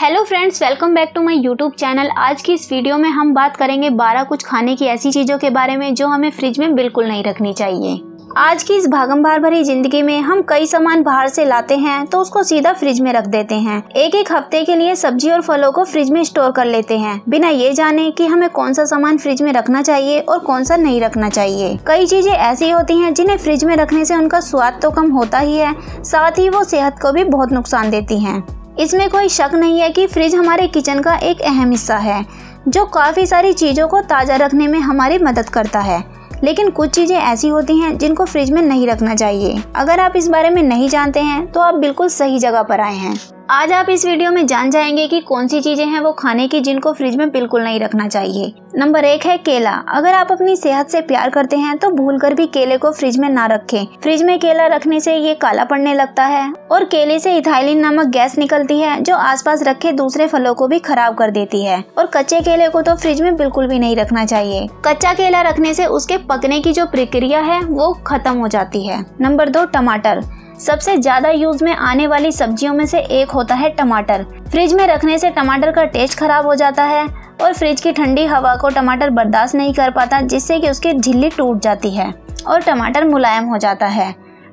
Hello friends, welcome back to my YouTube channel. आज की इस वीडियो में हम बात करेंगे 12 कुछ खाने की ऐसी चीज़ों के बारे में जो हमें फ्रिज में बिल्कुल नहीं रखनी चाहिए। आज की इस भागम-भाग भरी जिंदगी में हम कई सामान बाहर से लाते हैं तो उसको सीधा फ्रिज में रख देते हैं। एक हफ्ते के लिए सब्जी और फलों को फ्रिज में स्टोर कर लेते हैं बिना ये जाने कि हमें कौन सा सामान फ्रिज में रखना चाहिए और कौन सा नहीं रखना चाहिए। कई चीजें ऐसी होती हैं जिन्हें फ्रिज में रखने से उनका स्वाद तो कम होता ही है, साथ ही वो सेहत को भी बहुत नुकसान देती हैं। इसमें कोई शक नहीं है कि फ्रिज हमारे किचन का एक अहम हिस्सा है जो काफ़ी सारी चीज़ों को ताज़ा रखने में हमारी मदद करता है। लेकिन कुछ चीज़ें ऐसी होती हैं जिनको फ्रिज में नहीं रखना चाहिए। अगर आप इस बारे में नहीं जानते हैं तो आप बिल्कुल सही जगह पर आए हैं। आज आप इस वीडियो में जान जाएंगे कि कौन सी चीजें हैं वो खाने की जिनको फ्रिज में बिल्कुल नहीं रखना चाहिए। नंबर 1 है केला। अगर आप अपनी सेहत से प्यार करते हैं तो भूलकर भी केले को फ्रिज में ना रखें। फ्रिज में केला रखने से ये काला पड़ने लगता है और केले से इथाइलिन नामक गैस निकलती है जो आसपास रखे दूसरे फलों को भी खराब कर देती है। और कच्चे केले को तो फ्रिज में बिल्कुल भी नहीं रखना चाहिए। कच्चा केला रखने से उसके पकने की जो प्रक्रिया है वो खत्म हो जाती है। नंबर 2 टमाटर। सबसे ज्यादा यूज में आने वाली सब्जियों में से एक होता है टमाटर। फ्रिज में रखने से टमाटर का टेस्ट खराब हो जाता है और फ्रिज की ठंडी हवा को टमाटर बर्दाश्त नहीं कर पाता, जिससे कि उसकी झिल्ली टूट जाती है और टमाटर मुलायम हो जाता है।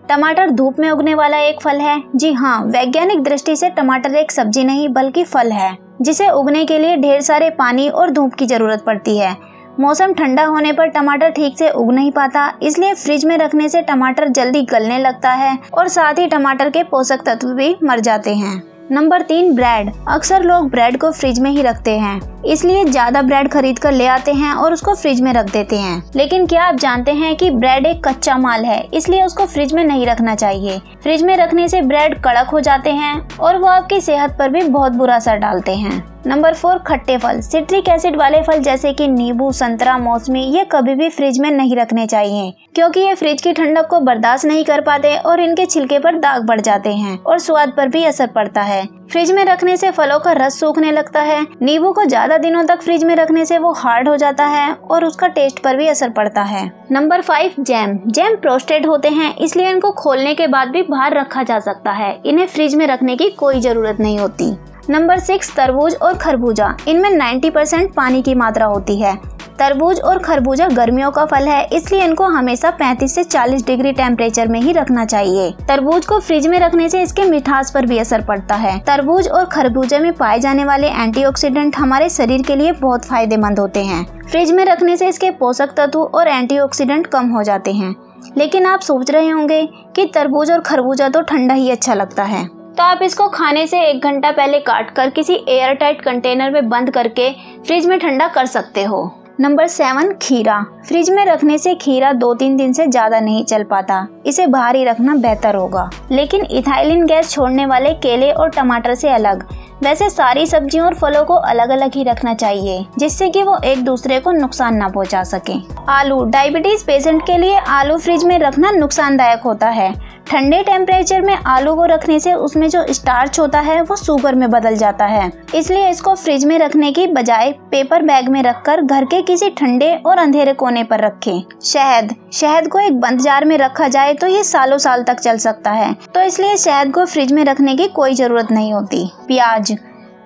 टमाटर धूप में उगने वाला एक फल है। जी हाँ, वैज्ञानिक दृष्टि से टमाटर एक सब्जी नहीं बल्कि फल है जिसे उगने के लिए ढेर सारे पानी और धूप की जरूरत पड़ती है। मौसम ठंडा होने पर टमाटर ठीक से उग नहीं पाता, इसलिए फ्रिज में रखने से टमाटर जल्दी गलने लगता है और साथ ही टमाटर के पोषक तत्व भी मर जाते हैं। Number 3 bread. अक्सर लोग ब्रेड को फ्रिज में ही रखते हैं, इसलिए ज्यादा ब्रेड खरीद कर ले आते हैं और उसको फ्रिज में रख देते हैं। लेकिन क्या आप जानते हैं कि ब्रेड एक कच्चा माल है, इसलिए उसको फ्रिज में नहीं रखना चाहिए। फ्रिज में रखने से ब्रेड कड़क हो जाते हैं और वो आपकी सेहत पर भी बहुत बुरा असर डालते हैं। नंबर 4 खट्टे फल। सिट्रिक एसिड वाले फल जैसे कि नींबू, संतरा, मौसमी ये कभी भी फ्रिज में नहीं रखने चाहिए क्योंकि ये फ्रिज की ठंडक को बर्दाश्त नहीं कर पाते और इनके छिलके पर दाग बढ़ जाते हैं और स्वाद पर भी असर पड़ता है। फ्रिज में रखने से फलों का रस सूखने लगता है। नींबू को ज्यादा दिनों तक फ्रिज में रखने से वो हार्ड हो जाता है और उसका टेस्ट पर भी असर पड़ता है। Number 5 jam. जैम प्रोस्टेड होते हैं, इसलिए इनको खोलने के बाद भी बाहर रखा जा सकता है। इन्हें फ्रिज में रखने की कोई जरूरत नहीं होती। नंबर 6 तरबूज और खरबूजा। इनमें 90% पानी की मात्रा होती है। तरबूज और खरबूजा गर्मियों का फल है, इसलिए इनको हमेशा 35 से 40 डिग्री टेम्परेचर में ही रखना चाहिए। तरबूज को फ्रिज में रखने से इसके मिठास पर भी असर पड़ता है। तरबूज और खरबूजे में पाए जाने वाले एंटीऑक्सीडेंट हमारे शरीर के लिए बहुत फायदेमंद होते हैं। फ्रिज में रखने से इसके पोषक तत्व और एंटीऑक्सीडेंट कम हो जाते हैं। लेकिन आप सोच रहे होंगे कि तरबूज और खरबूजा तो ठंडा ही अच्छा लगता है, तो आप इसको खाने से 1 घंटा पहले काट कर किसी एयर टाइट कंटेनर में बंद करके फ्रिज में ठंडा कर सकते हो। नंबर 7 खीरा। फ्रिज में रखने से खीरा 2-3 दिन से ज्यादा नहीं चल पाता, इसे बाहर ही रखना बेहतर होगा। लेकिन इथाइलिन गैस छोड़ने वाले केले और टमाटर से अलग वैसे सारी सब्जियों और फलों को अलग अलग ही रखना चाहिए, जिससे कि वो एक दूसरे को नुकसान ना पहुंचा सके। आलू। डायबिटीज पेशेंट के लिए आलू फ्रिज में रखना नुकसानदायक होता है। ठंडे टेम्परेचर में आलू को रखने से उसमें जो स्टार्च होता है वो शुगर में बदल जाता है, इसलिए इसको फ्रिज में रखने की बजाय पेपर बैग में रखकर घर के किसी ठंडे और अंधेरे कोने पर रखें। शहद को एक बंद जार में रखा जाए तो ये सालों साल तक चल सकता है, तो इसलिए शहद को फ्रिज में रखने की कोई जरूरत नहीं होती।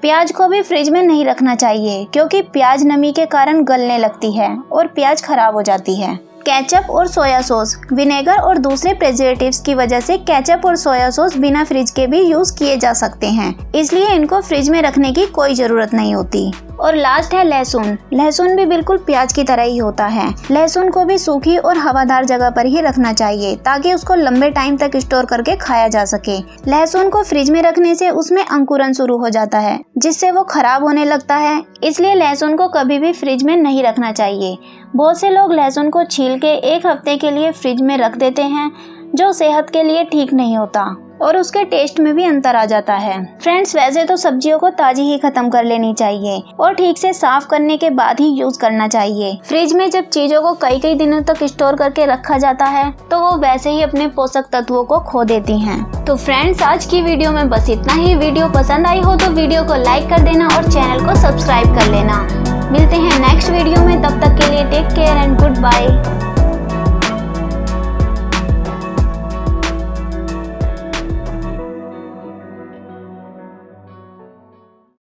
प्याज को भी फ्रिज में नहीं रखना चाहिए क्योंकि प्याज नमी के कारण गलने लगती है और प्याज खराब हो जाती है। केचप और सोया सॉस। विनेगर और दूसरे प्रिजर्वेटिव्स की वजह से केचप और सोया सॉस बिना फ्रिज के भी यूज किए जा सकते हैं, इसलिए इनको फ्रिज में रखने की कोई जरूरत नहीं होती। और लास्ट है लहसुन। लहसुन भी बिल्कुल प्याज की तरह ही होता है। लहसुन को भी सूखी और हवादार जगह पर ही रखना चाहिए ताकि उसको लंबे टाइम तक स्टोर करके खाया जा सके। लहसुन को फ्रिज में रखने से उसमें अंकुरन शुरू हो जाता है, जिससे वो खराब होने लगता है, इसलिए लहसुन को कभी भी फ्रिज में नहीं रखना चाहिए। बहुत से लोग लहसुन को छील के 1 हफ्ते के लिए फ्रिज में रख देते हैं, जो सेहत के लिए ठीक नहीं होता और उसके टेस्ट में भी अंतर आ जाता है। फ्रेंड्स, वैसे तो सब्जियों को ताजी ही खत्म कर लेनी चाहिए और ठीक से साफ करने के बाद ही यूज करना चाहिए। फ्रिज में जब चीजों को कई दिनों तक स्टोर करके रखा जाता है तो वो वैसे ही अपने पोषक तत्वों को खो देती हैं। तो फ्रेंड्स, आज की वीडियो में बस इतना ही। वीडियो पसंद आई हो तो वीडियो को लाइक कर देना और चैनल को सब्सक्राइब कर लेना। मिलते हैं नेक्स्ट वीडियो में, तब तक के लिए take care and good bye.